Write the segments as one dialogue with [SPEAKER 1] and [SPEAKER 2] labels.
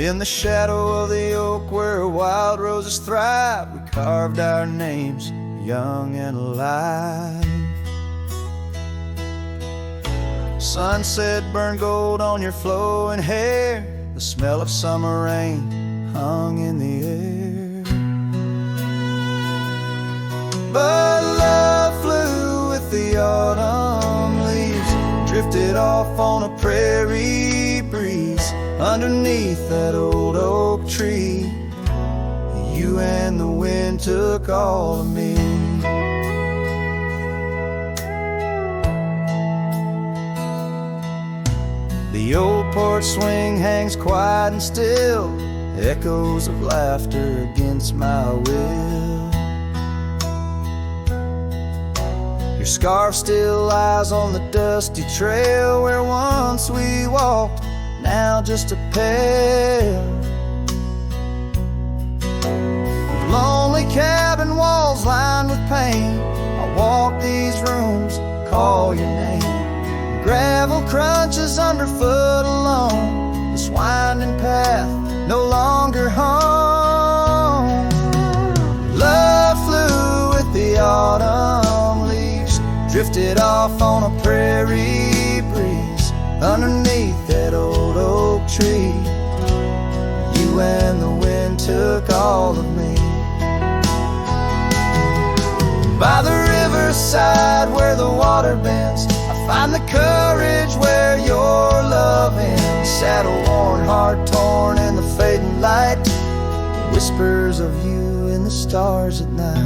[SPEAKER 1] In the shadow of the oak where wild roses thrive, we carved our names young and alive. Sunset burned gold on your flowing hair, the smell of summer rain hung in the air. But love flew with the autumn leaves, drifted off on a prairie breeze underneath that old oak tree. You and the wind took all of me. The old porch swing hangs quiet and still, echoes of laughter against my will. Your scarf still lies on the dusty trail where once we walked, now just a pail. Lonely cabin walls lined with pain, I walk these rooms, call your name. Gravel crunches underfoot alone, this winding path no longer home. Love flew with the autumn leaves, drifted off on a prairie breeze underneath that old oak tree. You and the wind took all of me. By the riverside where the water bends, I find the courage where your love ends. Saddle worn, heart torn in the fading light, whispers of you in the stars at night.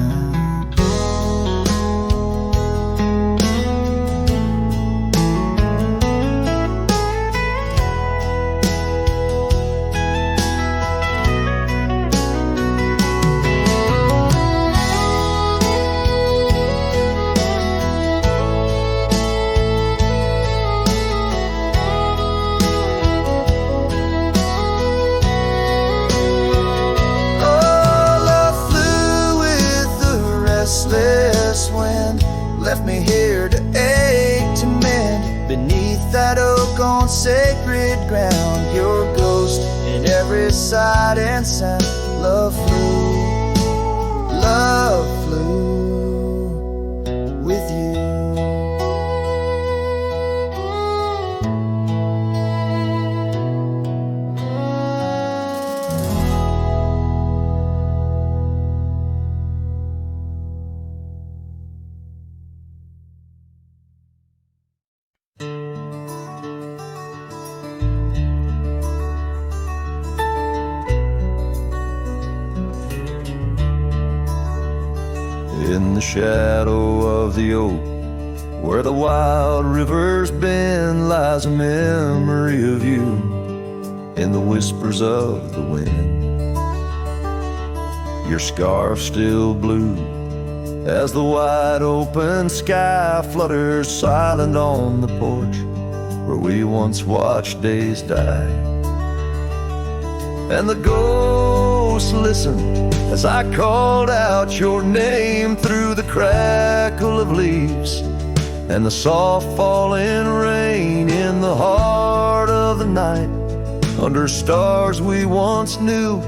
[SPEAKER 1] Left me here to ache, to mend beneath that oak on sacred ground. Your ghost in every sight and sound. Love flew with you. In the shadow of the oak, where the wild rivers bend, lies a memory of you in the whispers of the wind. Your scarf still blue as the wide open sky flutters silent on the porch where we once watched days die. And the ghosts listened as I called out your name through the crackle of leaves and the soft falling rain. In the heart of the night, under stars we once knew,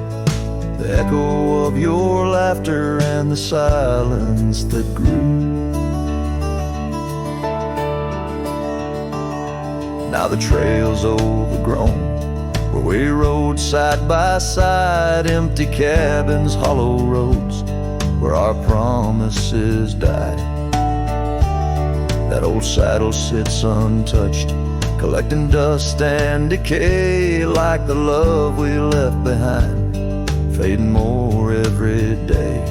[SPEAKER 1] the echo of your laughter and the silence that grew. Now the trail's overgrown, where we rode side by side, empty cabins, hollow roads, where our promises died. That old saddle sits untouched, collecting dust and decay, like the love we left behind, fading more every day.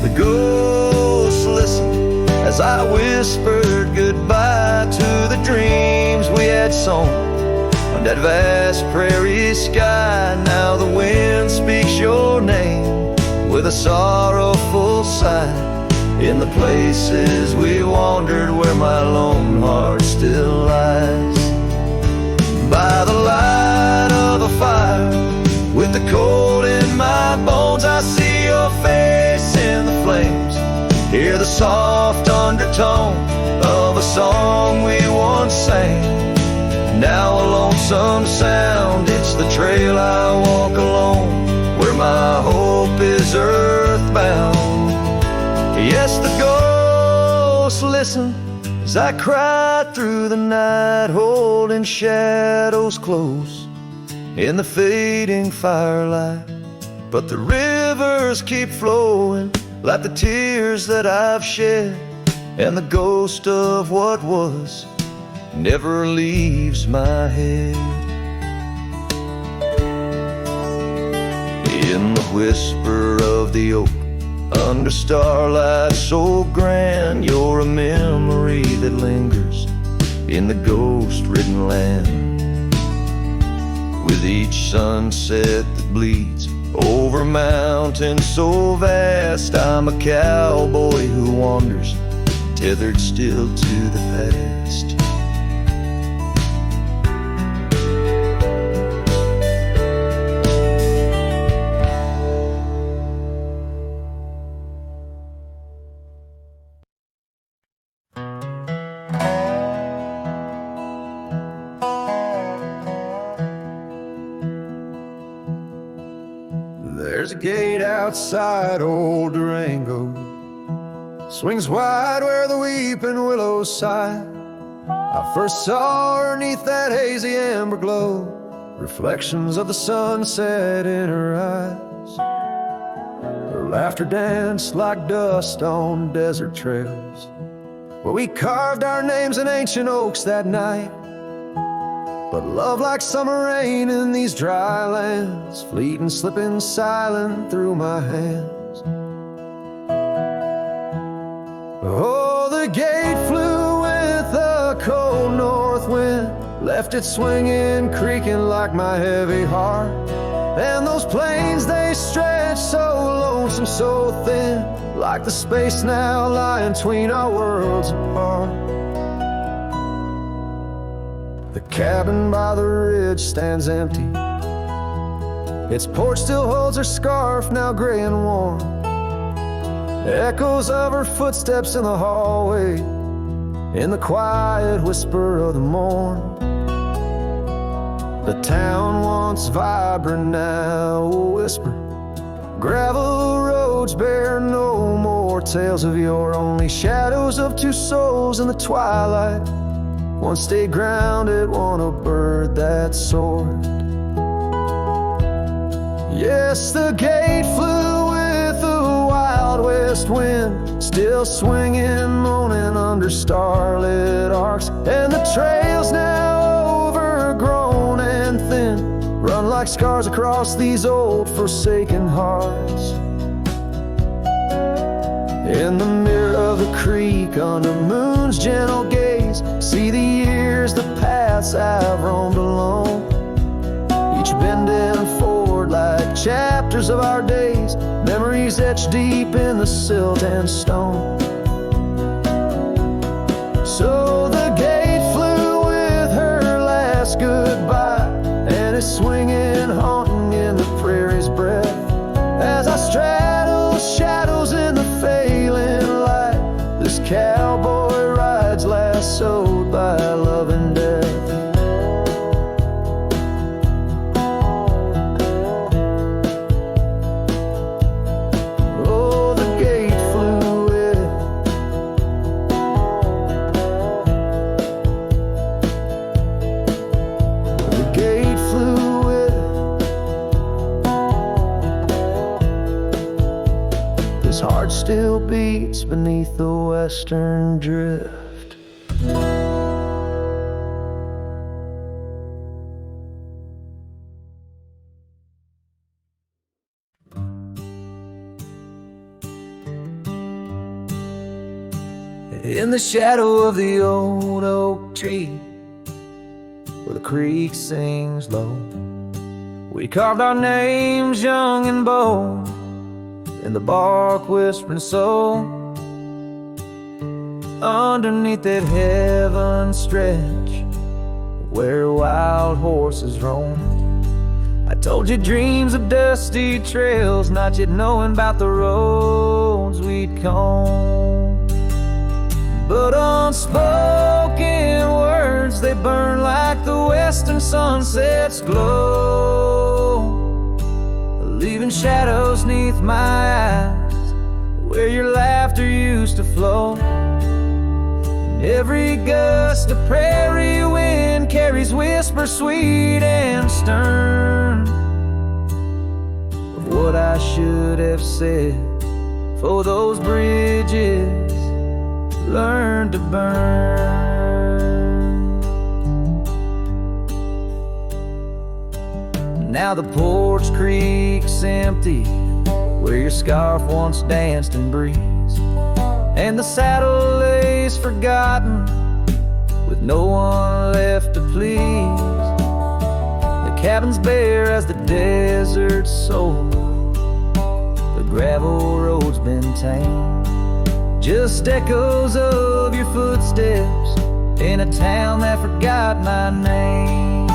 [SPEAKER 1] The ghosts listened as I whispered goodbye to the dreams we had sown on that vast prairie sky. Now the wind speaks your name with a sorrowful sigh. In the places we wandered, where my lone heart still lies. By the light of a fire, with the cold in my bones, I see your face in the flames, hear the soft undertone of a song we once sang. Now a lonesome sound, it's the trail I walk alone, where my hope is earthbound. Yes, the ghosts listen as I cry through the night, holding shadows close in the fading firelight. But the rivers keep flowing like the tears that I've shed, and the ghost of what was never leaves my head. In the whisper of the oak, under starlight so grand, you're a memory that lingers in the ghost-ridden land. With each sunset that bleeds over mountains so vast, I'm a cowboy who wanders, tethered still to the past. There's a gate outside old Durango, swings wide where the weeping willows sigh. I first saw her neath that hazy amber glow, reflections of the sunset in her eyes. Her laughter danced like dust on desert trails, where we carved our names in ancient oaks that night. But love like summer rain in these dry lands, fleeting, slipping silent through my hands. Oh, the gate flew with a cold north wind, left it swinging, creaking like my heavy heart. And those plains, they stretch so lonesome, so thin, like the space now lying between our worlds apart. The cabin by the ridge stands empty, its porch still holds her scarf, now gray and warm. Echoes of her footsteps in the hallway, in the quiet whisper of the morn. The town once vibrant, now a whisper. Gravel roads bear no more tales of yore, only shadows of two souls in the twilight. One stayed grounded, one a bird that soared. Yes, the gate flew with the wild west wind, still swinging, moaning under starlit arcs. And the trails now overgrown and thin, run like scars across these old forsaken hearts. In the mirror of the creek, under moon's gentle gaze, see the years, the paths I've roamed alone, each bending forward like chapters of our days, memories etched deep in the silt and stone. So the gate flew with her last goodbye, and it's swinging, haunting in the prairie's breath, as I straddle shadows in the failing light. This cowboy rides lassoed by love and death. Oh, the gate flew with, the gate flew with. This heart still beats beneath the western drift. In the shadow of the old oak tree, where the creek sings low, we carved our names young and bold, in the bark whispering so. Underneath that heaven stretch, where wild horses roam, I told you dreams of dusty trails, not yet knowing about the roads we'd comb. But unspoken words words, they burn like the western sunset's glow, leaving shadows 'neath my eyes where your laughter used to flow. And every gust of prairie wind carries whispers sweet and stern of what I should have said, for those bridges learned to burn. Now the porch creak's empty where your scarf once danced in breeze, and the saddle lays forgotten with no one left to please. The cabin's bare as the desert's soul, the gravel road's been tamed, just echoes of your footsteps in a town that forgot my name.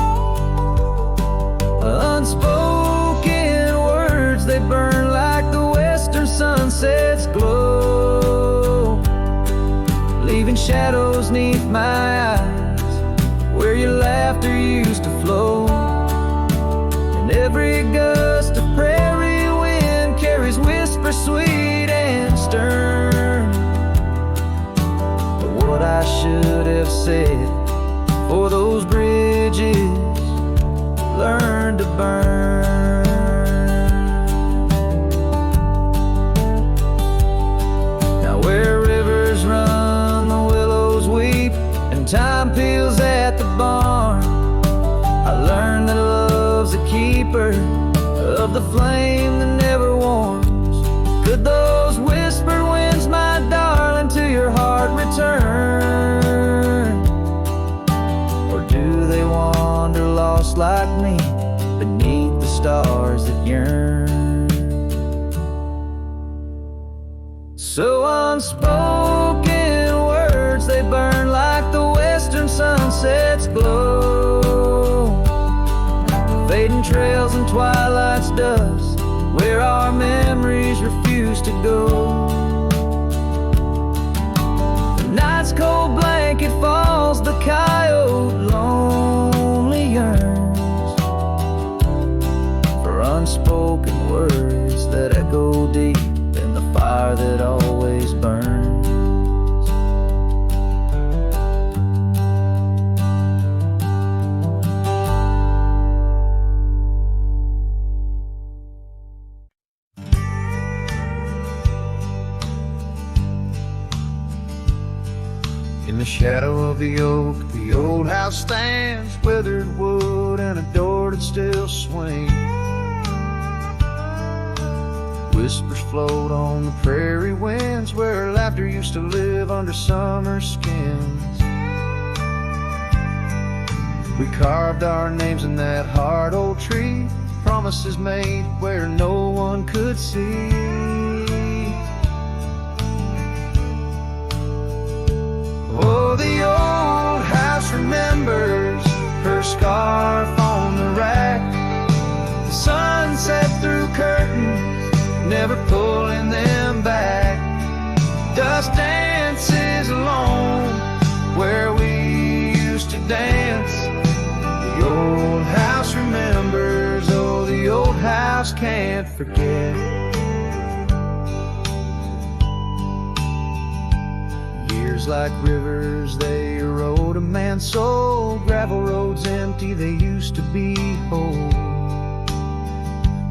[SPEAKER 1] Unspoken words, they burn like the western sunset's glow, leaving shadows 'neath my eyes where your laughter used to flow. And every gust of prairie wind carries whispers sweet and stern of what I should have said, for those bridges learn to burn. Now where rivers run, the willows weep, and time peels at the barn, I learned that love's a keeper of the flame that never warms. Could those whispered winds, my darling, to your heart return? Or do they wander lost like me beneath the stars that yearn? So unspoken words, they burn like the western sunset's glow, fading trails and twilight's dust where our memories refuse to go. The night's cold blanket falls, the coyote lonely yearns for unspoken words that echo deep in the fire that always burns. In the shadow of the oak, the old house stands, weathered wood and a door that still swings. Whispers float on the prairie winds where laughter used to live under summer skins. We carved our names in that hard old tree, promises made where no one could see. Oh, the old house remembers her scarf on the rack, the sunset through curtains, never pulling them back. Dust dances alone where we used to dance. The old house remembers, oh, the old house can't forget. Years like rivers, they erode a man's soul. Gravel roads empty, they used to be whole.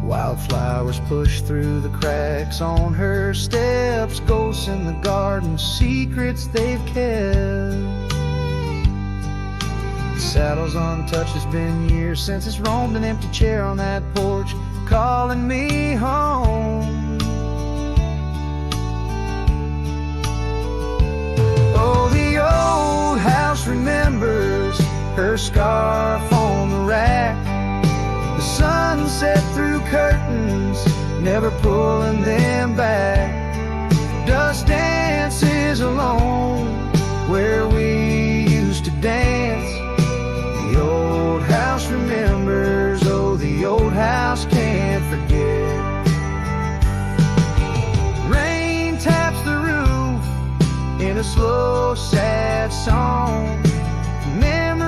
[SPEAKER 1] Wildflowers push through the cracks on her steps, ghosts in the garden, secrets they've kept. The saddle's untouched, it's been years since it's roamed, an empty chair on that porch calling me home. Oh, the old house remembers her scarf on the rack, the sunset through curtains, never pulling them back. Dust dances alone where we used to dance. The old house remembers, oh, the old house can't forget. Rain taps the roof in a slow, sad song. Memories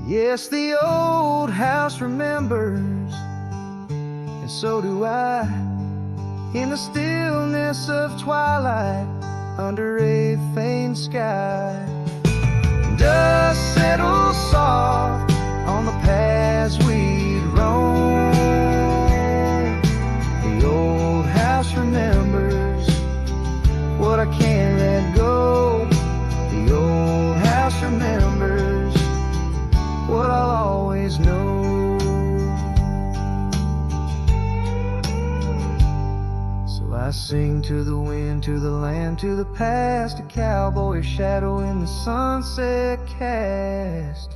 [SPEAKER 1] Yes, the old house remembers, and so do I. In the stillness of twilight, under a faint sky, dust settles soft on the paths we'd roam. The old house remembers what I can't let go. The old house remembers what I'll always know. So I sing to the wind, to the land, to the past, a cowboy shadow in the sunset cast.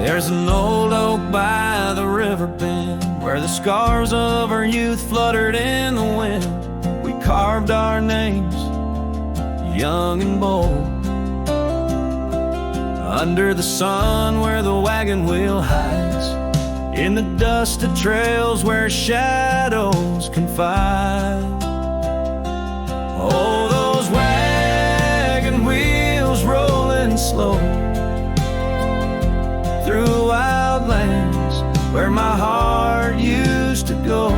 [SPEAKER 2] There's an old oak by the river bend where the scars of our youth fluttered in the wind. We carved our names, young and bold, under the sun where the wagon wheel hides, in the dusted trails where shadows confide. Oh, those wagon wheels rolling slow through wild lands where my heart used to go.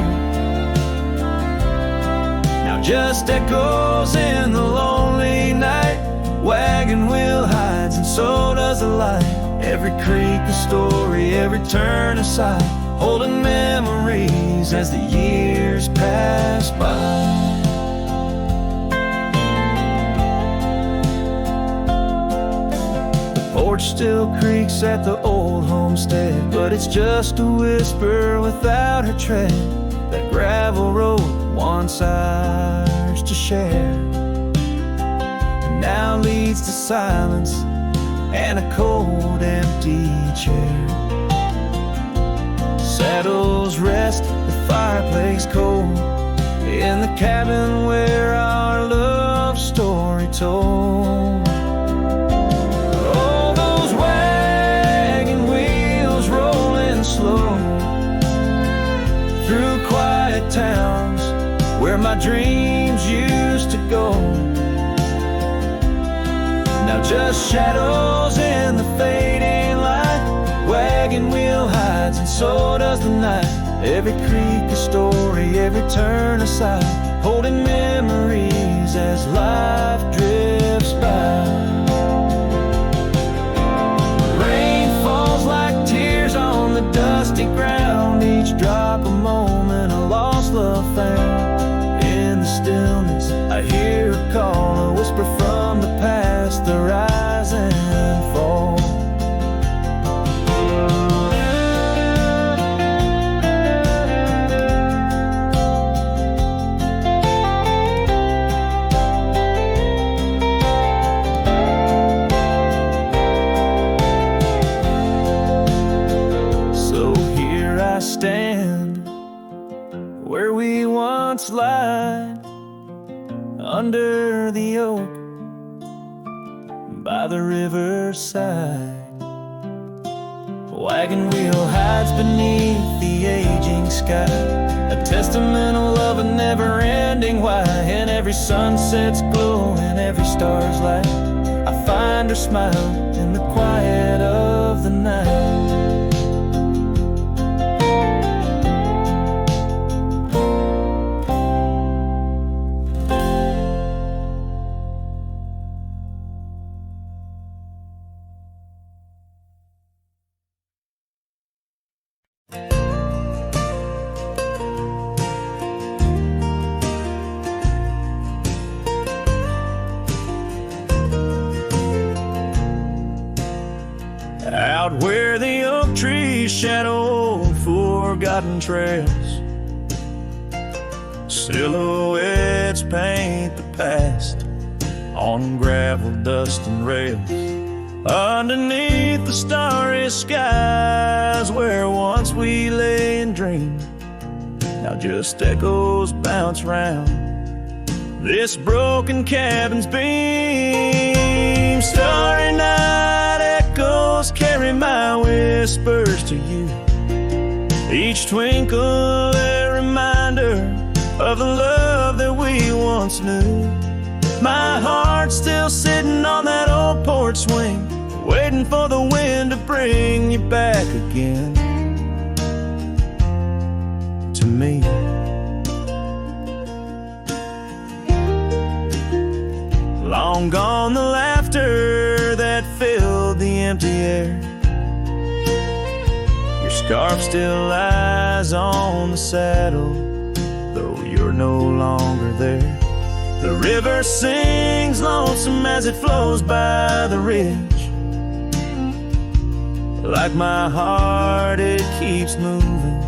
[SPEAKER 2] Now just echoes in the lonely night. Wagon wheel hides and so does the light. Every creek a story, every turn a sight, holding memories as the years pass by. Porch still creaks at the old homestead, but it's just a whisper without her tread. That gravel road once ours to share, and now leads to silence and a cold, empty chair. Saddles rest, the fireplace cold, in the cabin where our love story told. Slow through quiet towns where my dreams used to go. Now just shadows in the fading light. Wagon wheel hides and so does the night. Every creek a story, every turn a sight, holding memories as life drifts by. On the dusty ground, each drop a moment, a lost love found. In the stillness I hear a call, a whisper from the past, the rise and fall. Stand where we once lied, under the oak by the riverside. Wagon wheel hides beneath the aging sky, a testament of love, a never-ending why. And every sunset's glow and every star's light, I find her smile in the quiet of the night. Out where the oak trees shadow forgotten trails, silhouettes paint the past on gravel, dust, and rails. Underneath the starry skies where once we lay and dreamed, now just echoes bounce round this broken cabin's beam. Starry night echoes carry my whispers to you. Each twinkle a reminder of the love that we once knew. My heart's still sitting on that old porch swing, waiting for the wind to bring you back again to me. Long gone the laughter that filled the empty air. Your scarf still lies on the saddle, though you're no longer there. The river sings lonesome as it flows by the ridge. Like my heart, it keeps moving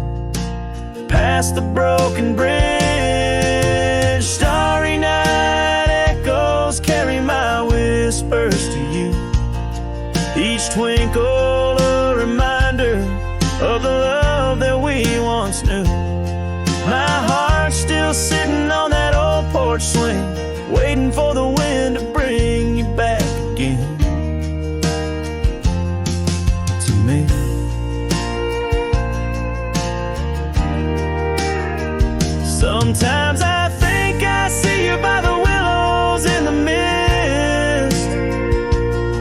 [SPEAKER 2] past the broken bridge. Starry night echoes carry my whispers to you. Each twinkle a reminder of the love that we once knew. My heart's still sitting on that old porch swing, waiting for the wind to bring you back again to me. Sometimes I think I see you by the willows in the mist,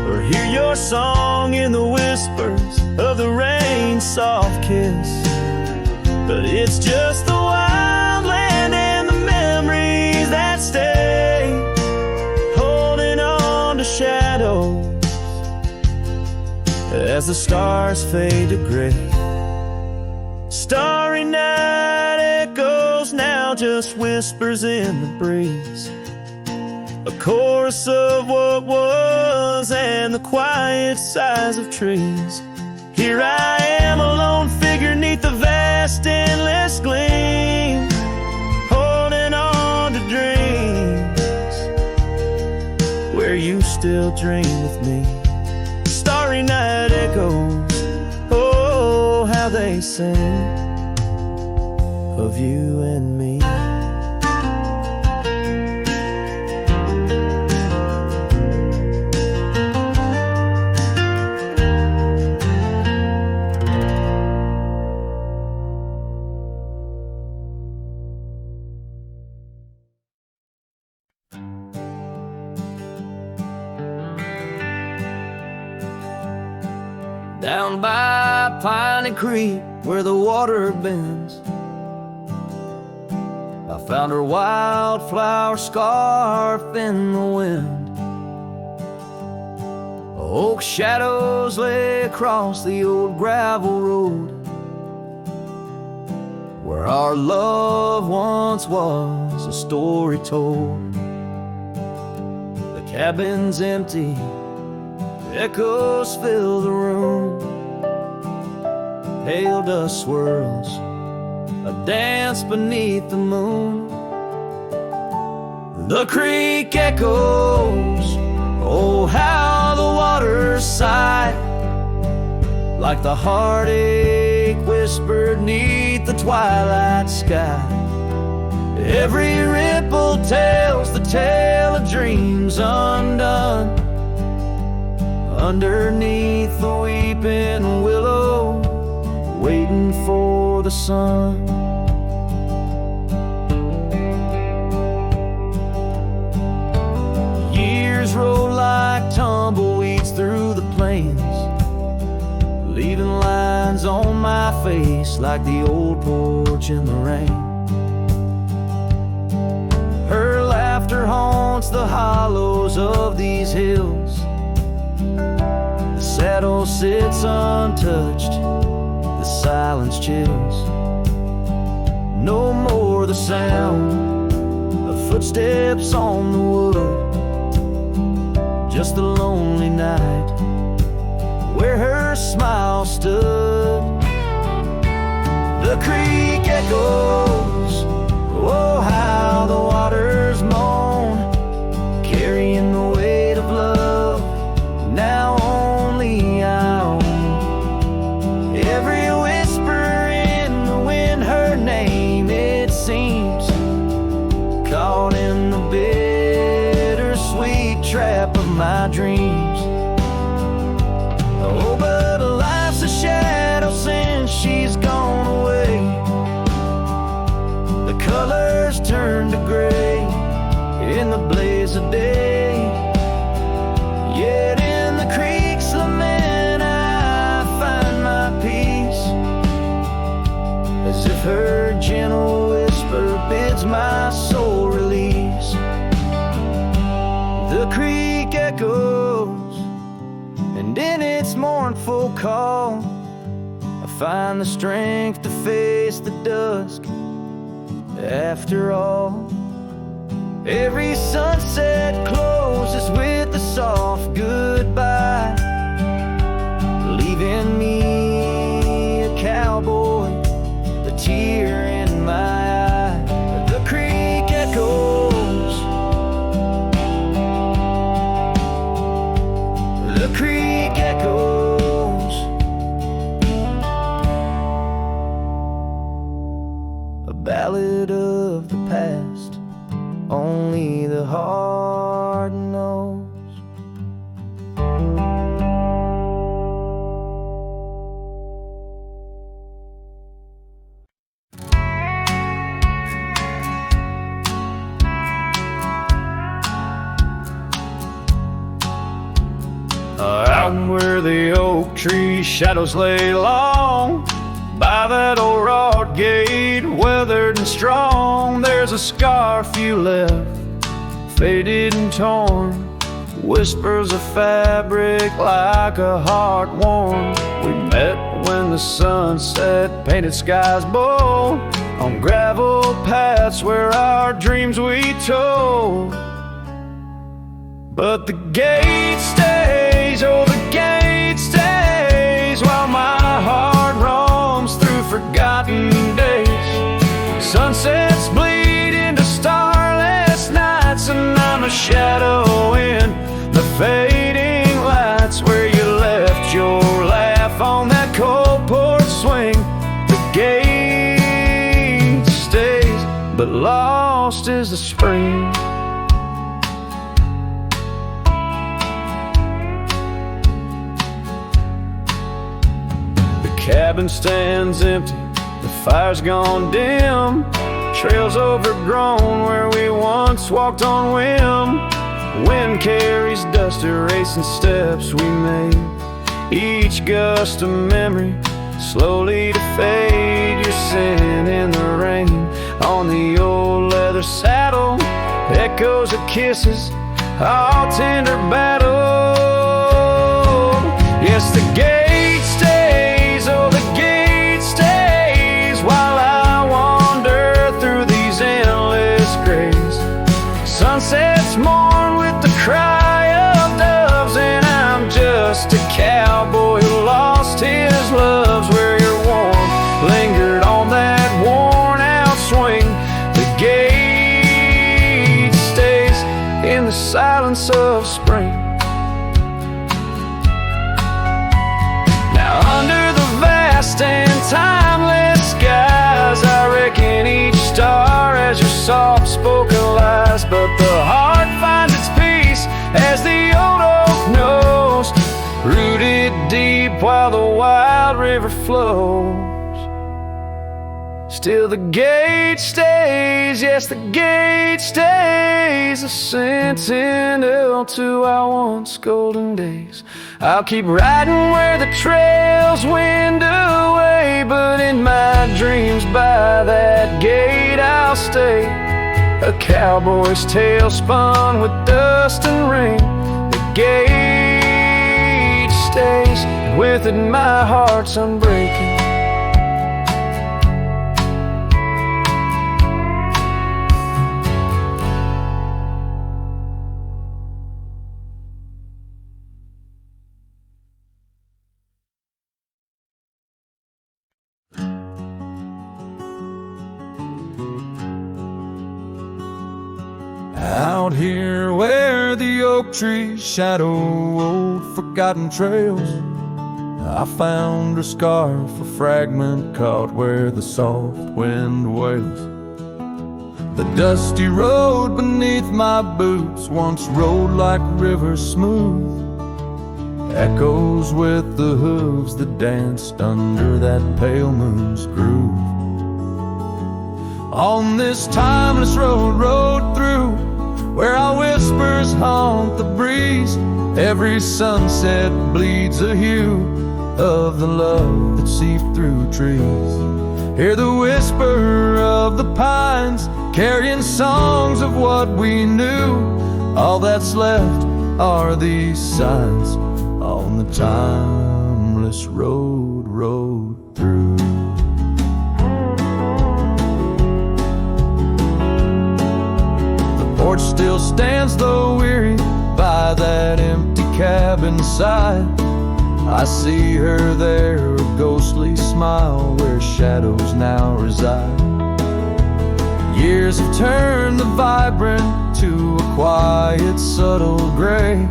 [SPEAKER 2] or hear your song in the whispers of the rain's soft kiss. But it's just the wild land and the memories that stay, holding on to shadows as the stars fade to gray. Starry night echoes now just whispers in the breeze, a chorus of what was and the quiet sighs of trees. Here I am, a lone figure neath the vast endless gleam, holding on to dreams where you still dream with me. Starry night echoes, oh, how they sing of you and me. Down by Piney Creek where the water bends, I found her wildflower scarf in the wind. Oak shadows lay across the old gravel road where our love once was a story told. The cabin's empty, echoes fill the room, pale dust swirls a dance beneath the moon. The creek echoes, oh how the waters sigh, like the heartache whispered neath the twilight sky. Every ripple tells the tale of dreams undone, underneath the weeping willow, waiting for the sun. Years roll like tumbleweeds through the plains, leaving lines on my face like the old porch in the rain. Her laughter haunts the hollows of these hills. The saddle sits untouched, the silence chills. No more the sound of footsteps on the wood, just the lonely night where her smile stood. The creek echoes, oh how the waters moan, carrying the weight of love now only I own. Every whisper in the wind, her name it seems, caught in the bittersweet trap of my dreams. Oh, but she's gone away. The colors turn to gray in the blaze of day. Yet in the creek's lament I find my peace, as if her gentle whisper bids my soul release. The creek echoes, and in its mournful call I find the strength to face the dusk. After all, every sunset closes with a soft goodbye, leaving me a cowboy, the tear in my eye. The creek echoes, the creek echoes, a ballad of the past only the heart knows. Out where the oak tree shadows lay long, by that old rod gate, weathered and strong, there's a scarf you left, faded and torn, whispers of fabric like a heart worn. We met when the sunset painted skies bold, on gravel paths where our dreams we told. But the gate stays, oh the gate stays, while my heart roams through forgotten days. Sunsets bleed into starless nights, and I'm a shadow in the fading lights, where you left your laugh on that cold porch swing. The gate stays, but lost is the spring. The cabin stands empty, the fire's gone dim, trails overgrown where we once walked on whim. Wind carries dust, erasing steps we made, each gust of memory slowly to fade. Your sin in the rain on the old leather saddle, echoes of kisses, all tender battle. Yes, the gate stays, oh the gate stays, while I wander through these endless grays. Sunsets mourn with the cry of doves, and I'm just a cowboy who lost his loves, where your warmth lingered on that worn out swing. The gate stays in the silence of spring. Now under the vast and timeless skies, I reckon each star as your soft-spoken lies, but the heart finds its peace as the old oak knows, rooted deep while the wild river flows. Still the gate stays, yes the gate stays, a sentinel to our once golden days. I'll keep riding where the trails wind away, but in my dreams by that gate I'll stay, a cowboy's tale spun with dust and rain. The gate stays, and with it my heart's unbreaking. Out here where the oak trees shadow old forgotten trails, I found a scarf, a fragment caught where the soft wind wails. The dusty road beneath my boots once rolled like rivers smooth, echoes with the hooves that danced under that pale moon's groove. On this timeless road, rode through, where our whispers haunt the breeze. Every sunset bleeds a hue of the love that seeped through trees. Hear the whisper of the pines, carrying songs of what we knew. All that's left are these signs on the timeless road, rode through. The porch still stands though weary by that empty cabin side. I see her there, a ghostly smile where shadows now reside. Years have turned the vibrant to a quiet, subtle gray.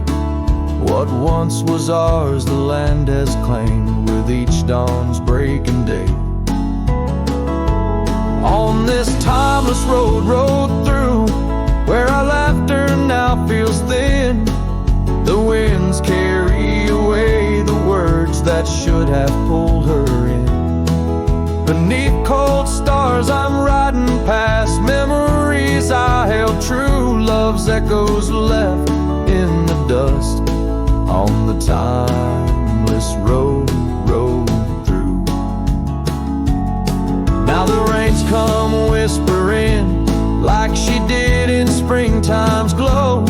[SPEAKER 2] What once was ours, the land has claimed with each dawn's breaking day. On this timeless road, rode through, where our laughter now feels thin. The winds carry away the words that should have pulled her in. Beneath cold stars I'm riding past memories I held true. Love's echoes left in the dust on the timeless road, rode through. Now the rains come whispering like she did in springtime's glow.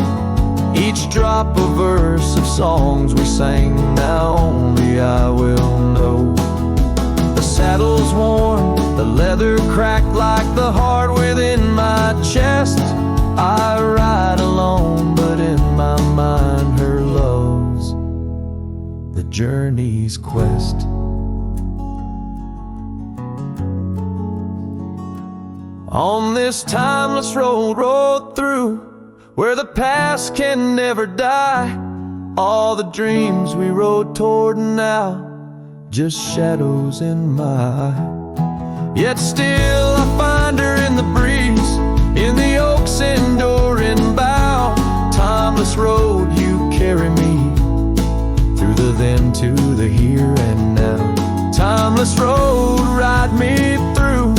[SPEAKER 2] Each drop a verse of songs we sang, now only I will know. The saddle's worn, the leather cracked like the heart within my chest. I ride alone, but in my mind her love's the journey's quest. On this timeless road, rode through, where the past can never die. All the dreams we rode toward now, just shadows in my eye. Yet still I find her in the breeze, in the oak's enduring bough. Timeless road, you carry me through the then to the here and now. Timeless road, ride me through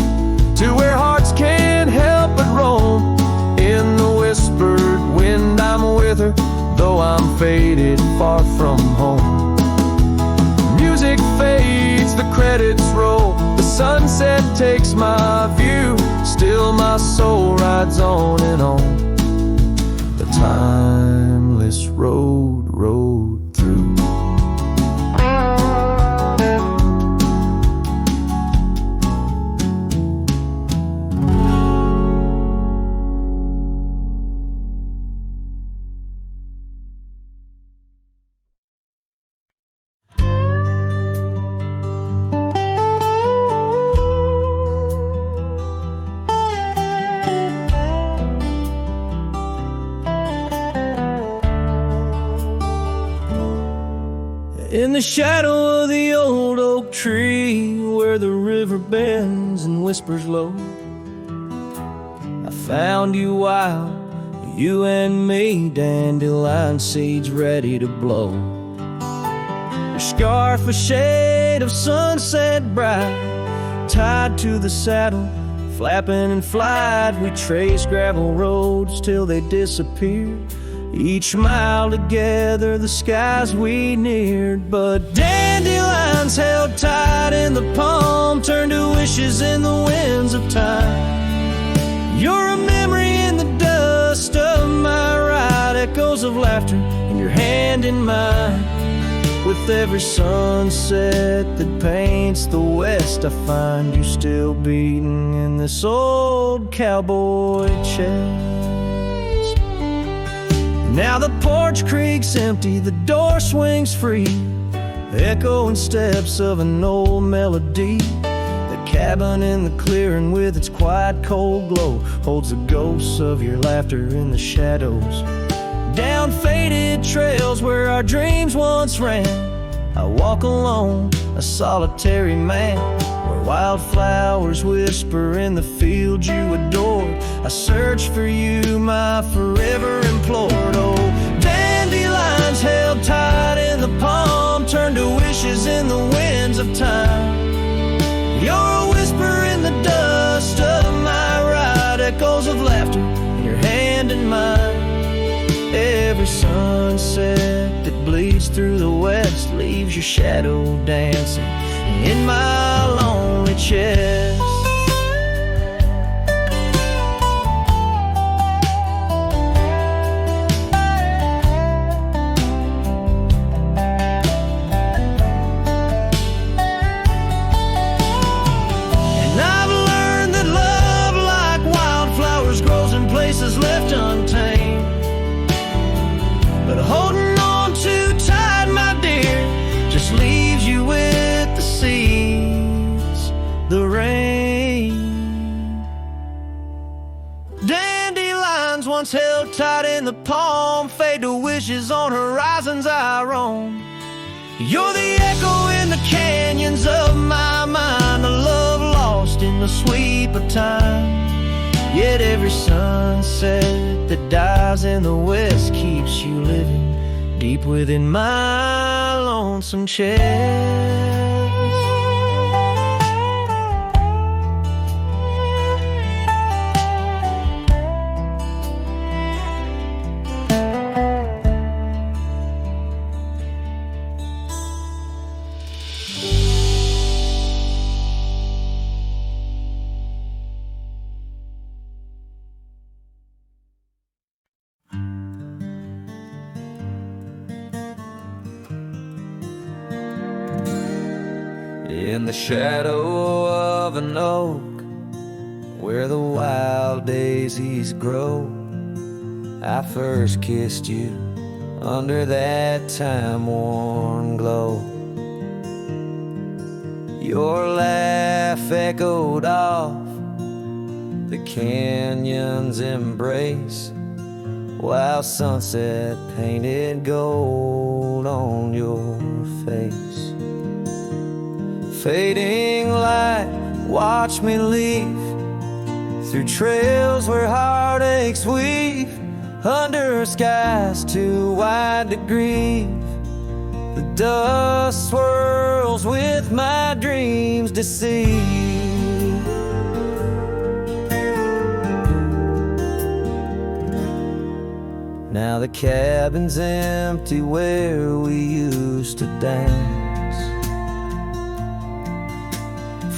[SPEAKER 2] to where hearts can't help but roam. In the whispered wind I'm with her, though I'm faded far from home. Music fades, the credits roll, the sunset takes my view. Still my soul rides on and on the timeless road, rode through. In the shadow of the old oak tree, where the river bends and whispers low, I found you wild, you and me, dandelion seeds ready to blow. Your scarf a shade of sunset bright, tied to the saddle, flapping in flight. We traced gravel roads till they disappeared. Each mile together the skies we neared. But dandelions held tight in the palm turned to wishes in the winds of time. You're a memory in the dust of my ride, echoes of laughter in your hand in mine. With every sunset that paints the west, I find you still beating in this old cowboy chest. Now the porch creaks empty, the door swings free, the echoing steps of an old melody. The cabin in the clearing with its quiet cold glow holds the ghosts of your laughter in the shadows. Down faded trails where our dreams once ran, I walk alone, a solitary man, where wildflowers whisper in the fields you adored. I search for you, my forever implored. Oh, dandelions held tight in the palm wishes in the winds of time. You're a whisper in the dust of my ride, echoes of laughter in your hand in mine. Every sunset that bleeds through the west leaves your shadow dancing in my lonely chest. And I've learned that love, like wildflowers, grows in places left untamed. But holding on too tight, my dear, just leaves you with the seas, the rain. Dandelions once held tight in the palm fade to wishes on horizons I roam. You're the echo in the canyons of my mind, a love lost in the sweep of time. Yet every sunset that dies in the west keeps you living deep within my lonesome chest. In the shadow of an oak, where the wild daisies grow, I first kissed you under that time-worn glow. Your laugh echoed off the canyon's embrace, while sunset painted gold on your face. Fading light, watch me leave through trails where heartaches weave, under skies too wide to grieve. The dust swirls with my dreams deceived. Now the cabin's empty where we used to dance.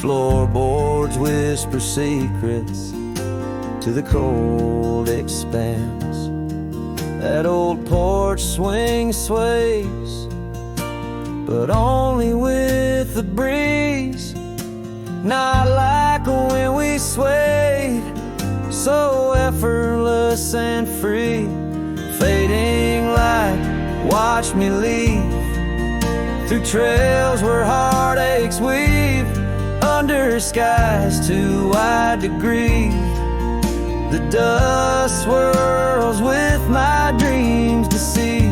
[SPEAKER 2] Floorboards whisper secrets to the cold expanse. That old porch swing sways, but only with the breeze. Not like when we swayed, so effortless and free. Fading light, watch me leave through trails where heartaches weave, under skies too wide to grieve. The dust swirls with my dreams deceived.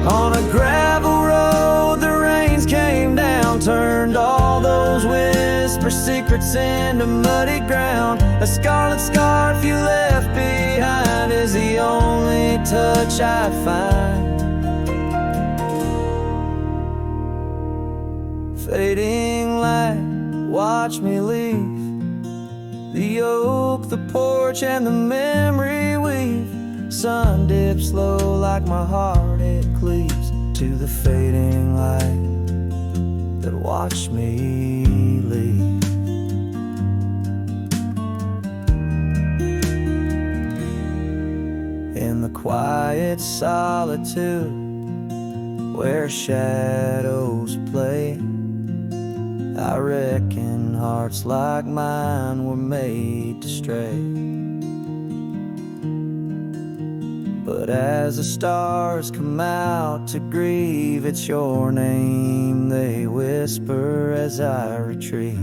[SPEAKER 2] On a gravel road the rains came down, turned all those whisper secrets into muddy ground. A scarlet scarf you left behind is the only touch I find. Fading light, watch me leave the oak, the porch, and the memory weave. Sun dips low like my heart, it cleaves to the fading light that watched me leave. In the quiet solitude where shadows play, I reckon hearts like mine were made to stray. But as the stars come out to grieve, it's your name they whisper as I retrieve.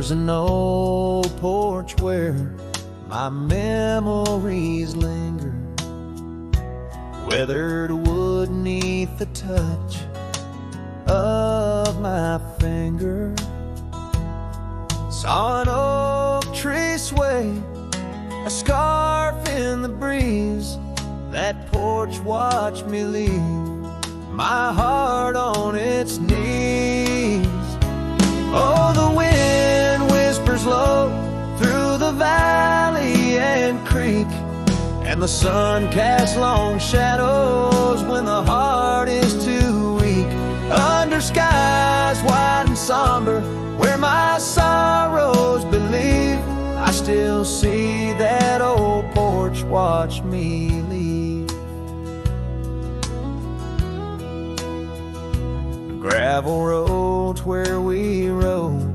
[SPEAKER 2] There's an old porch where my memories linger, weathered wood neath the touch of my finger. Saw an oak tree sway, a scarf in the breeze. That porch watched me leave my heart on its knees. Oh, the wind whispers low through the valley and creek, and the sun casts long shadows when the heart is too weak. Under skies wide and somber, where my sorrows believe, I still see that old porch watch me leave. Gravel roads where we rode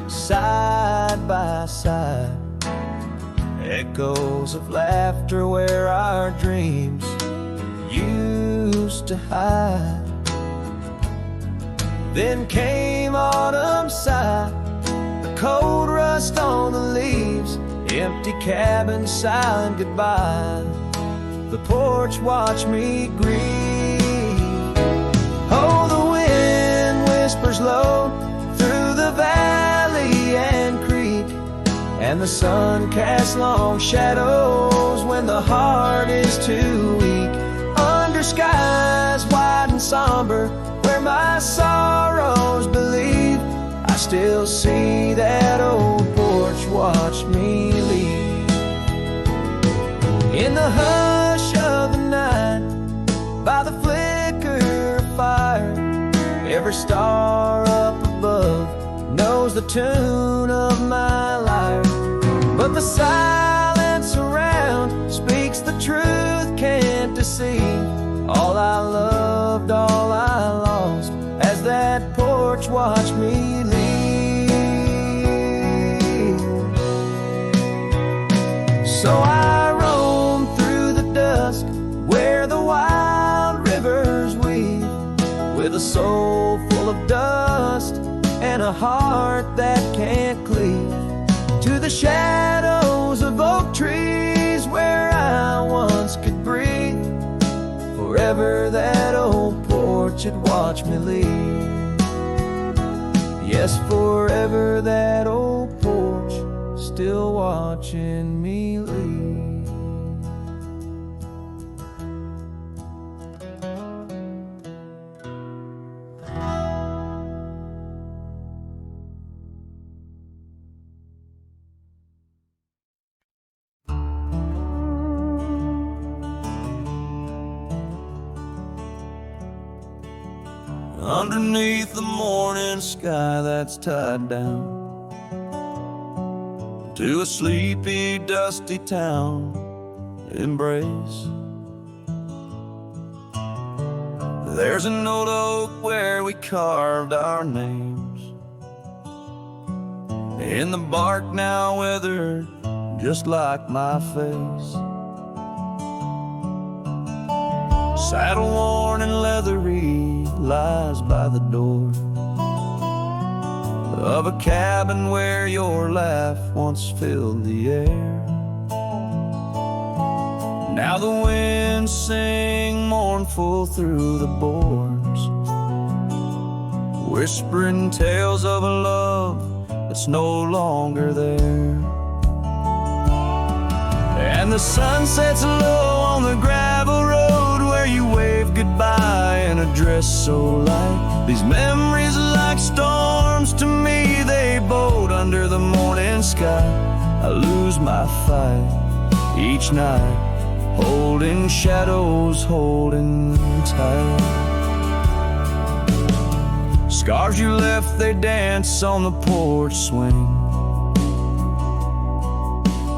[SPEAKER 2] side by side, echoes of laughter where our dreams used to hide. Then came autumn sigh, the cold rust on the leaves, empty cabin, silent goodbye. The porch watched me grieve. Oh, the wind whispers low through the valley and creek, and the sun casts long shadows when the heart is too weak. Under skies wide and somber, where my sorrows believe, I still see that old porch watch me leave. In the hush of the night, by the flicker of fire, every star up above knows the tune of my lyre. But the silence around speaks the truth, can't deceive. All I loved, all I lost, as that porch watched me leave. So I roam through the dusk where the wild rivers weave, with a soul full of dust and a heart that can't cleave, to the shadows of oak trees where I once could breathe. Forever that old porch had watched me leave. Yes, forever that old porch still watching me leave. Underneath the morning sky that's tied down to a sleepy, dusty town, Immerse. There's an old oak where we carved our names, in the bark now weathered just like my face. Saddle worn and leathery lies by the door of a cabin where your laugh once filled the air. Now the winds sing mournful through the boards, whispering tales of a love that's no longer there. And the sun sets low on the gravel road where you wave goodbye in a dress so light. These memories are like storms to me, they boat under the morning sky. I lose my fight each night, holding shadows, holding tight. Scars you left, they dance on the porch swing,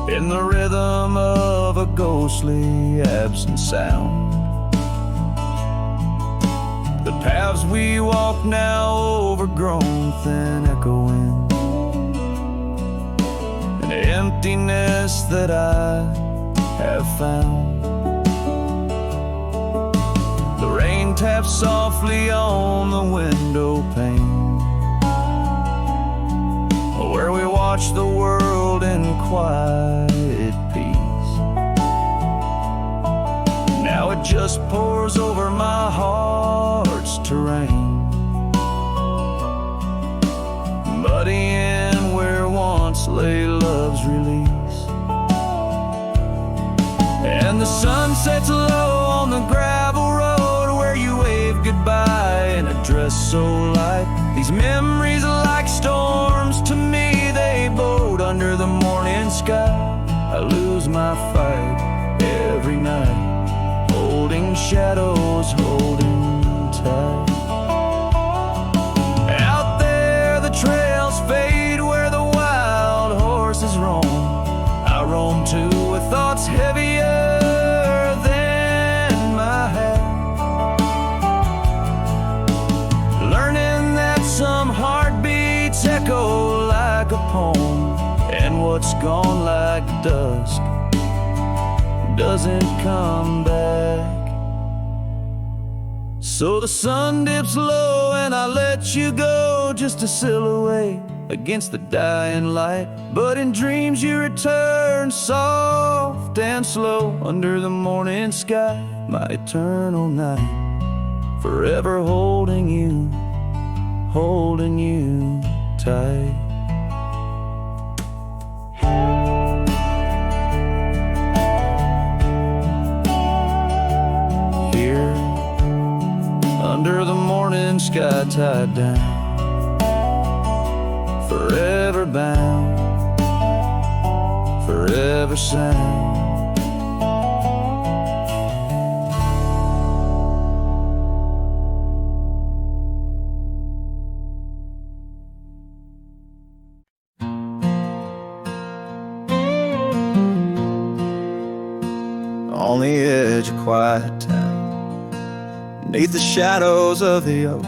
[SPEAKER 2] in the rhythm of a ghostly absent sound. The paths we walk now overgrown, thin echoing, an emptiness that I have found. The rain taps softly on the window pane, where we watch the world in quiet peace. Now it just pours over my heart's terrain, muddying where once lay love's release. And the sun sets low on the gravel road where you wave goodbye in a dress so light. These memories are like storms to me, they bode under the morning sky. I lose my fight every night, holding shadows, holding tight. Out there the trails fade where the wild horses roam. I roam too with thoughts heavier than my head, learning that some heartbeats echo like a poem, and what's gone like dusk doesn't come back. So the sun dips low and I let you go, just a silhouette against the dying light. But in dreams you return, soft and slow, under the morning sky, my eternal night, forever holding you tight. Here, under the morning sky, tied down, forever bound, forever sound.
[SPEAKER 1] On the edge of quiet town, beneath the shadows of the oaks,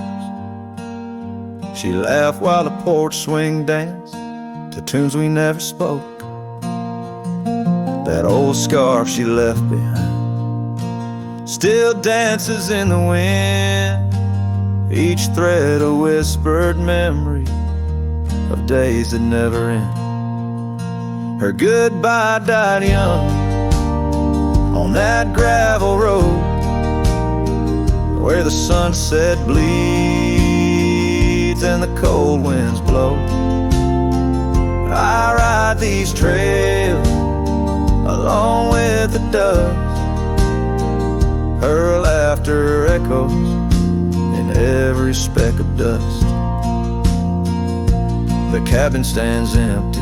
[SPEAKER 1] she laughed while the porch swing danced to tunes we never spoke. That old scarf she left behind still dances in the wind, each thread a whispered memory of days that never end. Her goodbye died young on that gravel road where the sunset bleeds and the cold winds blow. I ride these trails along with the dust. Her laughter echoes in every speck of dust. The cabin stands empty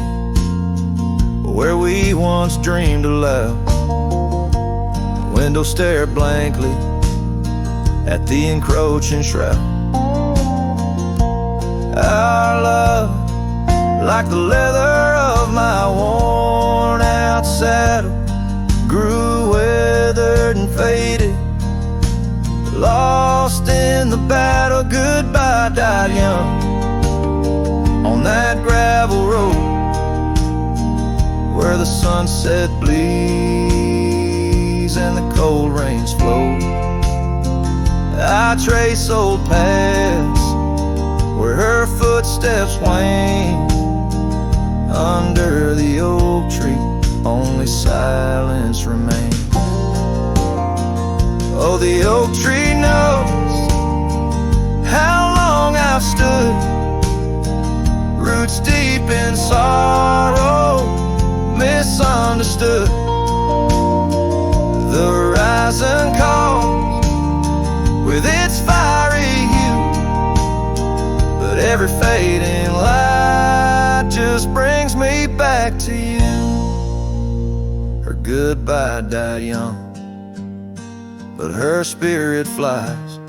[SPEAKER 1] where we once dreamed aloud. The windows stare blankly at the encroaching shroud. Our love, like the leather of my worn out saddle, grew weathered and faded, lost in the battle. Goodbye died young on that gravel road where the sunset bleeds and the cold rains flow. I trace old paths where her footsteps wane. Under the oak tree, only silence remains. Oh, the oak tree knows how long I've stood, roots deep in sorrow, misunderstood. The horizon calls with its fiery hue, but every fading light just brings me back to you. Her goodbye died young, but her spirit flies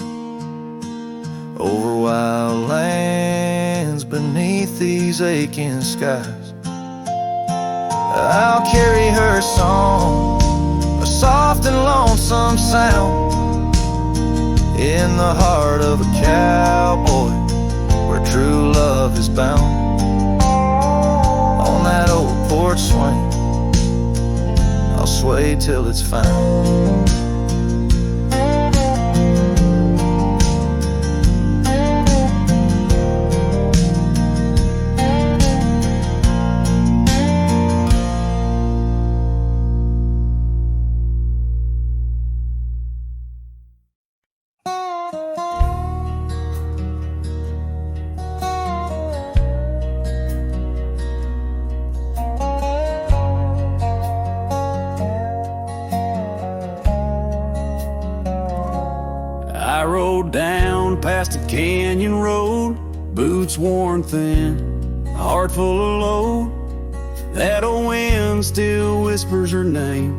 [SPEAKER 1] over wild lands beneath these aching skies. I'll carry her song, a soft and lonesome sound, in the heart of a cowboy where true love is bound. On that old porch swing, I'll sway till it's found.
[SPEAKER 2] past a canyon road, boots worn thin, a heart full of load. That old wind still whispers her name.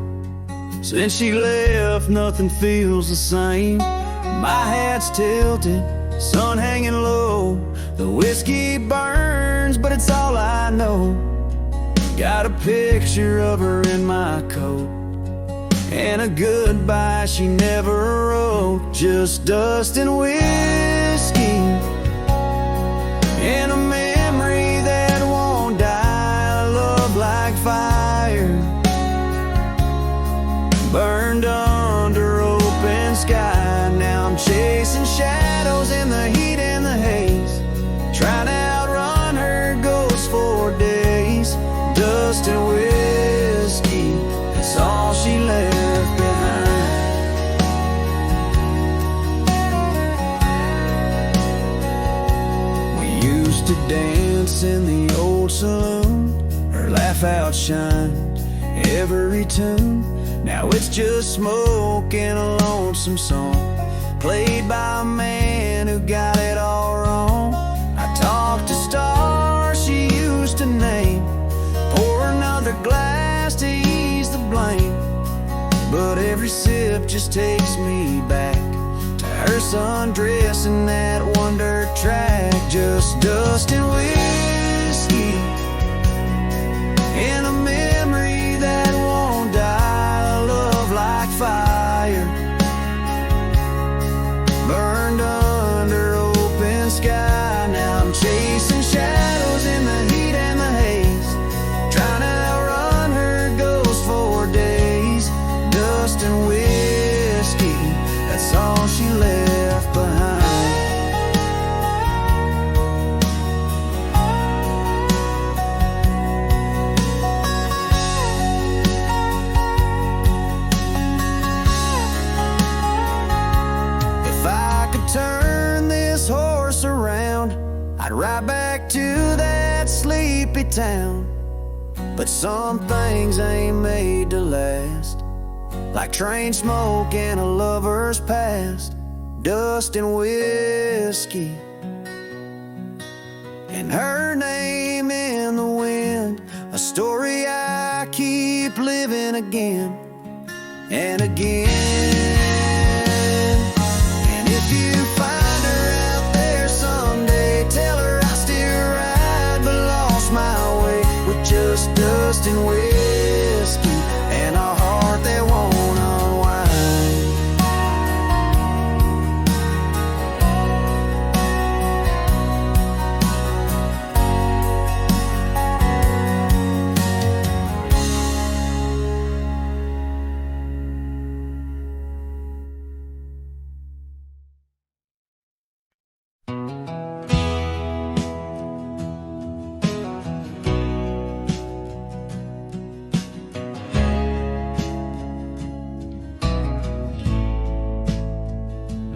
[SPEAKER 2] Since she left, nothing feels the same. My hat's tilted, sun hanging low. The whiskey burns, but it's all I know. Got a picture of her in my coat, and a goodbye she never wrote. Just dust and whiskey, and a memory that won't die. A love like fire, burned under open sky. Now I'm chasing shadows in the heat and the haze, trying to outrun her ghost for days. Dust and whiskey, that's all she left behind. We used to dance in the old saloon, her laugh outshined every tune. Now it's just smoke and a lonesome song, played by a man who got it all wrong. I talk to stars she used to name, pour another glass to ease the blame. But every sip just takes me back to her sundress and that one dirt track. Just dust and whiskey, and a memory that won't die. A love like fire, burned under open sky. Now I'm chasing shadows in the heat and the haze, trying to outrun her ghost for days. Dust and whiskey, that's all she left behind. If I could turn this horse around, I'd ride back to that sleepy town. But some things ain't made to last, like train smoke and a lover's past. Dust and whiskey, and her name in the wind, a story I keep living again and again. And if you find her out there someday, tell her I still ride but lost my way, with just dust and whiskey and a heart that won't unwind.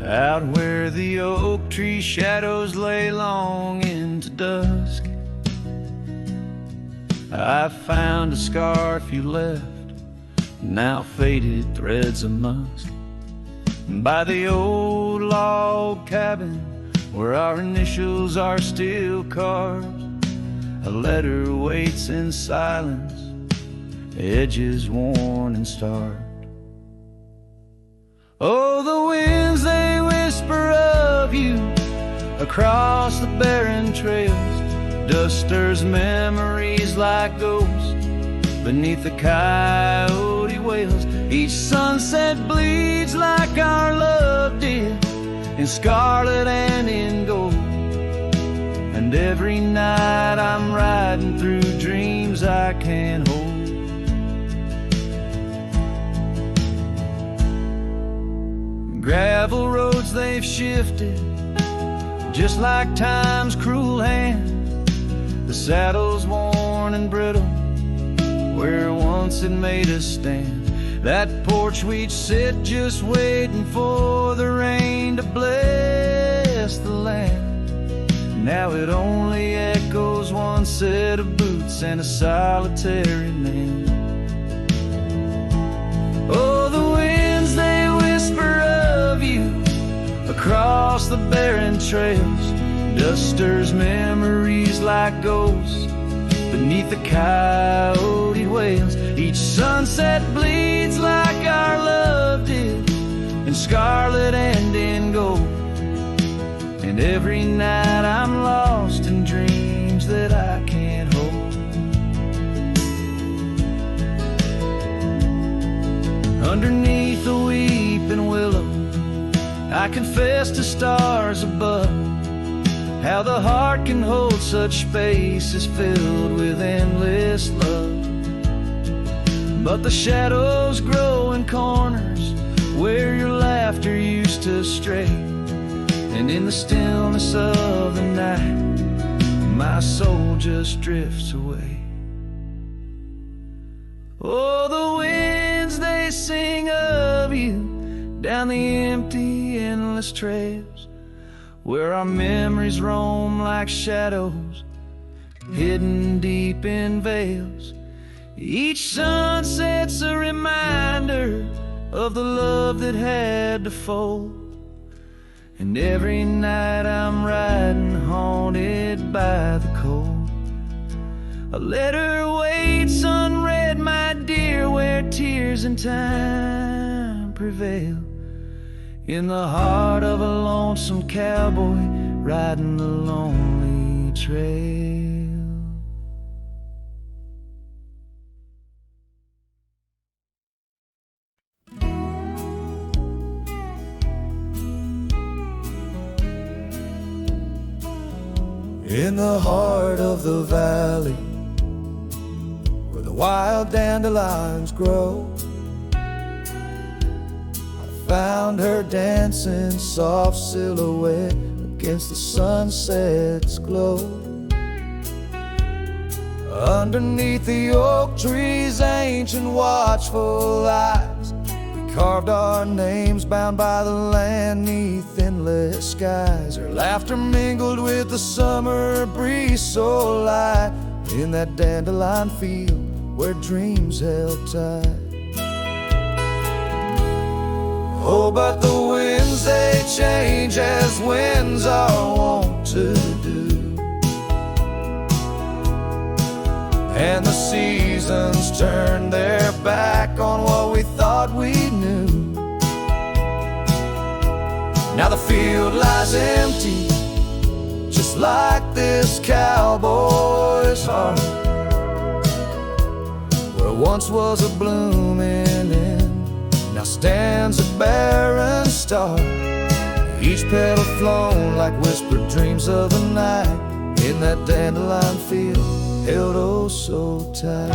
[SPEAKER 3] Out where the oak tree shadows lay long into dusk, I found a scarf you left, now faded threads of musk, by the old log cabin where our initials are still carved. A letter waits in silence, edges worn and starved. Oh, the winds, they whisper of you across the barren trails. Dust stirs memories like ghosts beneath the coyote wails. Each sunset bleeds like our love did, in scarlet and in gold. And every night I'm riding through dreams I can't hold. Gravel roads, they've shifted just like time's cruel hand. The saddle's worn and brittle where once it made us stand. That porch we'd sit just waiting for the rain to bless the land. Now it only echoes one set of boots and a solitary man. Oh, the winds, they whisper of you across across the barren trails. Dusters memories like ghosts beneath the coyote wails. Each sunset bleeds like our love did, in scarlet and in gold. And every night I'm lost in dreams that I can't hold. Underneath the weeping willow, I confess to stars above how the heart can hold such spaces filled with endless love. But the shadows grow in corners where your laughter used to stray, and in the stillness of the night, my soul just drifts away. Oh, the winds, they sing of you down the empty, endless trails, where our memories roam like shadows, hidden deep in veils. Each sunset's a reminder of the love that had to fold. And every night I'm riding, haunted by the cold. A letter waits unread, my dear, where tears and time prevail, in the heart of a lonesome cowboy riding the lonely trail.
[SPEAKER 2] In the heart of the valley, where the wild dandelions grow, found her dancing, soft silhouette against the sunset's glow. Underneath the oak tree's ancient watchful eyes, we carved our names bound by the land neath endless skies. Her laughter mingled with the summer breeze so light, in that dandelion field where dreams held tight. Oh, but the winds, they change as winds are wont to do, and the seasons turn their back on what we thought we knew. Now the field lies empty, just like this cowboy's heart, where once was a blooming inn, now stands a barren star. Each petal flown like whispered dreams of the night, in that dandelion field held oh so tight.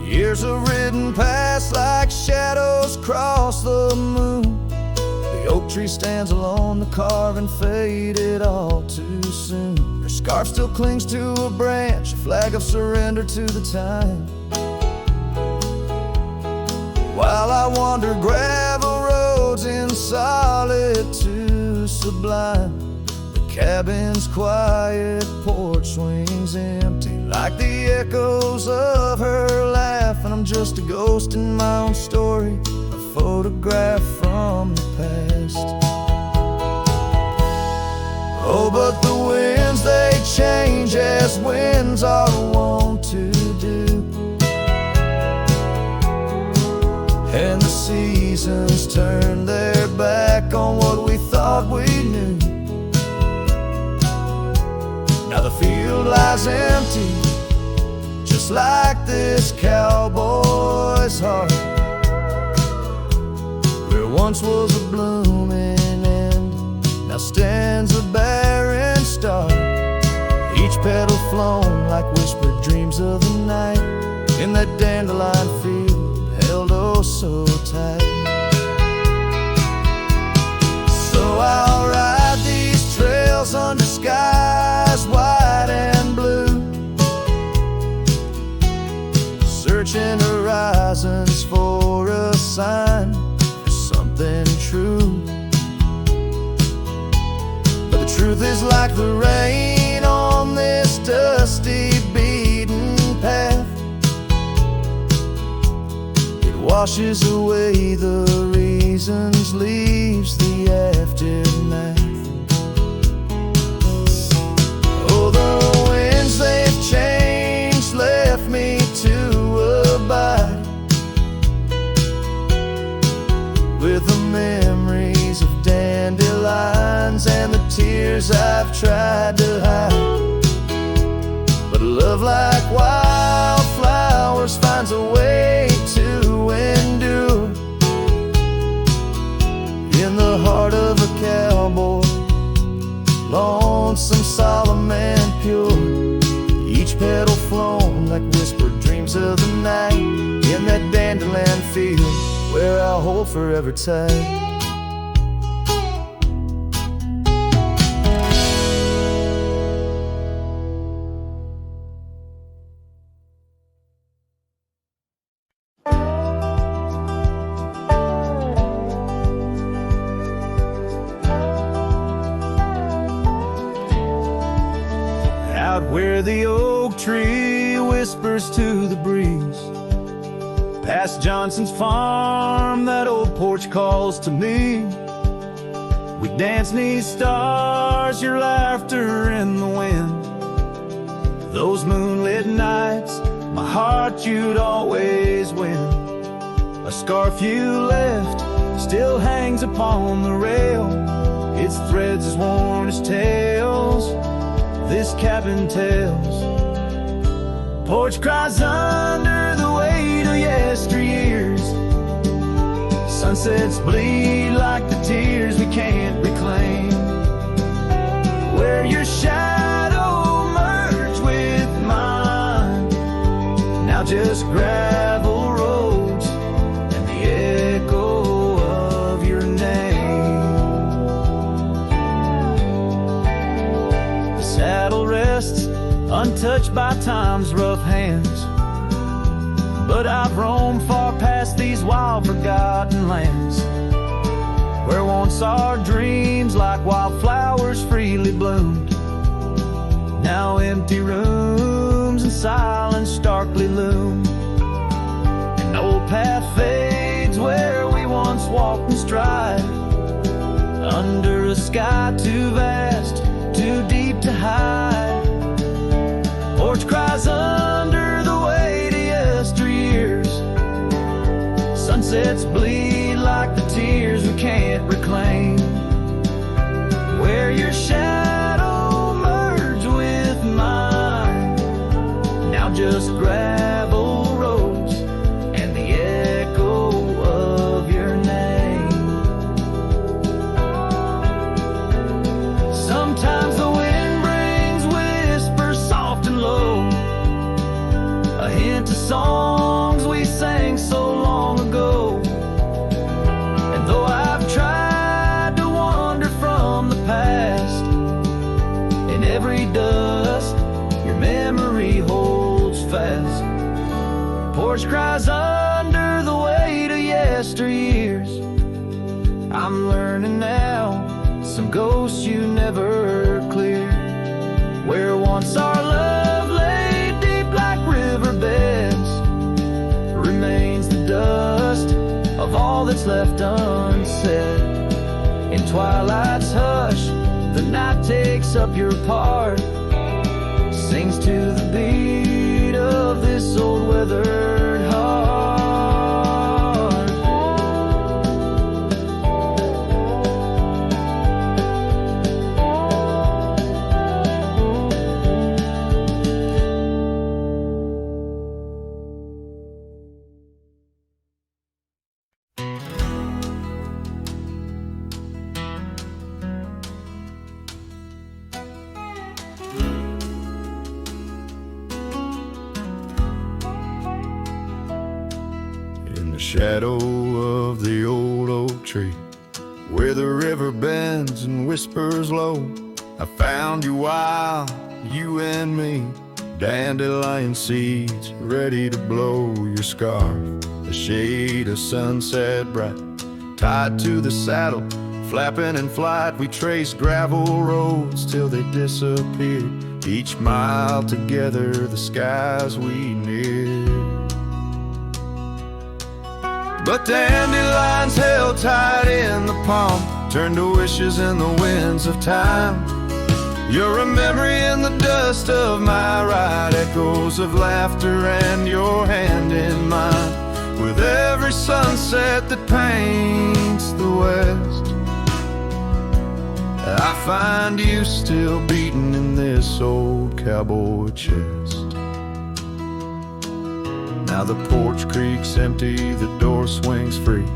[SPEAKER 2] Years have ridden past like shadows cross the moon. The oak tree stands alone, the carving faded all too soon. Her scarf still clings to a branch, a flag of surrender to the time. While I wander gravel roads in solitude sublime, the cabin's quiet porch swings empty like the echoes of her laugh, and I'm just a ghost in my own story, a photograph from the past. Oh, but the winds, they change as winds are wont to do, and the seasons turn their back on what we thought we knew. Now the field lies empty, just like this cowboy's heart, where once was a blooming end, now stands a barren star. Each petal flown like whispered dreams of the night, in that dandelion field held oh so tight. So I'll ride these trails under skies white and blue, searching horizons for a sign, for something true. But the truth is like the rain on this dusty beaten path, washes away the reason seasons leaves the aftermath. Oh, the winds they've changed left me to abide with the memories of dandelions and the tears I've tried to hide. But love, like wildflowers, finds a way to endure. In the heart of a cowboy, lonesome, solemn, and pure, each petal flown like whispered dreams of the night. In that dandelion field where I'll hold forever tight.
[SPEAKER 3] Out where the oak tree whispers to the breeze, past Johnson's farm, that old porch calls to me. We dance 'neath stars, your laughter in the wind. Those moonlit nights, my heart you'd always win. A scarf you left still hangs upon the rail, its threads as worn as tales this cabin tells. Porch cries under the weight of yesteryears. Sunsets bleed like the tears we can't reclaim. Where your shadow merged with mine, now just gravel roads and the echo of your name. The saddle rests untouched by time's rough hands, but I've roamed far past these wild forgotten lands, where once our dreams like wildflowers freely bloomed. Now empty rooms and silence starkly loom. An old path fades where we once walked in stride, under a sky too vast, too deep to hide. Porch cries under the weight of yesteryears. Sunsets bleed like the tears we can't reclaim. Where your shadow merged with mine, now just gravel roads and the echo of your name. Sometimes the wind brings whispers soft and low, a hint of songs we sang so long ago. And though I've tried to wander from the past, in every dust your memory holds fast. Porch cries under the weight of yesteryears. I'm learning now, some ghosts you never cleared. Where once our love lay deep like riverbeds, remains the dust of all that's left unsaid. In twilight's hush, the night takes up your part, sings to the beat of this old weathered heart.
[SPEAKER 2] Shadow of the old oak tree, where the river bends and whispers low, I found you wild, you and me, dandelion seeds ready to blow. Your scarf, a shade of sunset bright, tied to the saddle, flapping in flight. We traced gravel roads till they disappeared, each mile together the skies we neared. But dandelions held tight in the palm turn to wishes in the winds of time. You're a memory in the dust of my ride, echoes of laughter and your hand in mine. With every sunset that paints the west, I find you still beating in this old cowboy chest. Now the porch creaks empty, the door swings free,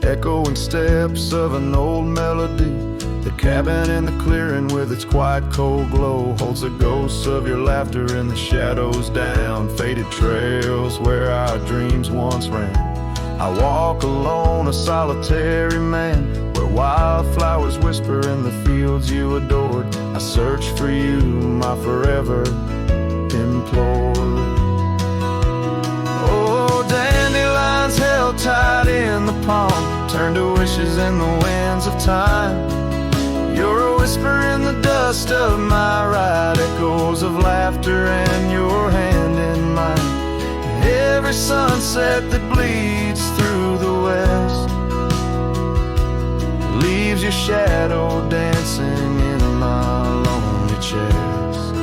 [SPEAKER 2] echoing steps of an old melody. The cabin in the clearing with its quiet cold glow holds the ghosts of your laughter in the shadows down faded trails where our dreams once ran. I walk alone, a solitary man, where wildflowers whisper in the fields you adored. I search for you, my forever implored. Oh, dandelions held tight in the palm turn to wishes in the winds of time. You're a whisper in the dust of my ride, echoes of laughter and your hand in mine. Every sunset that bleeds through the west leaves your shadow dancing in my lonely chest.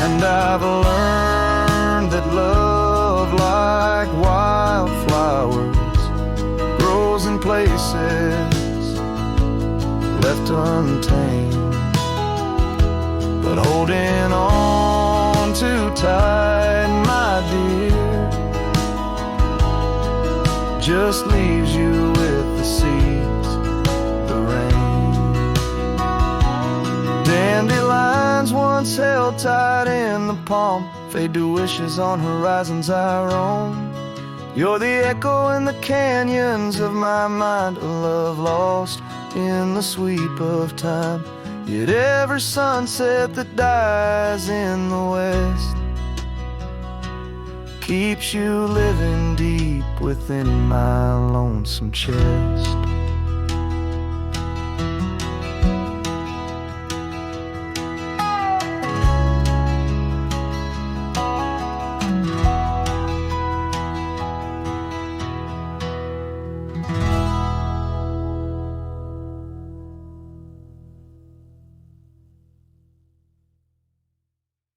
[SPEAKER 2] And I've learned that love, like wildflowers, grows in places left untamed. But holding on too tight, my dear, just leaves you with the seeds, the rain. Dandelions once held tight in the palm fade to wishes on horizons I roam. You're the echo in the canyons of my mind, a love lost in the sweep of time. Yet every sunset that dies in the west keeps you living deep within my lonesome chest.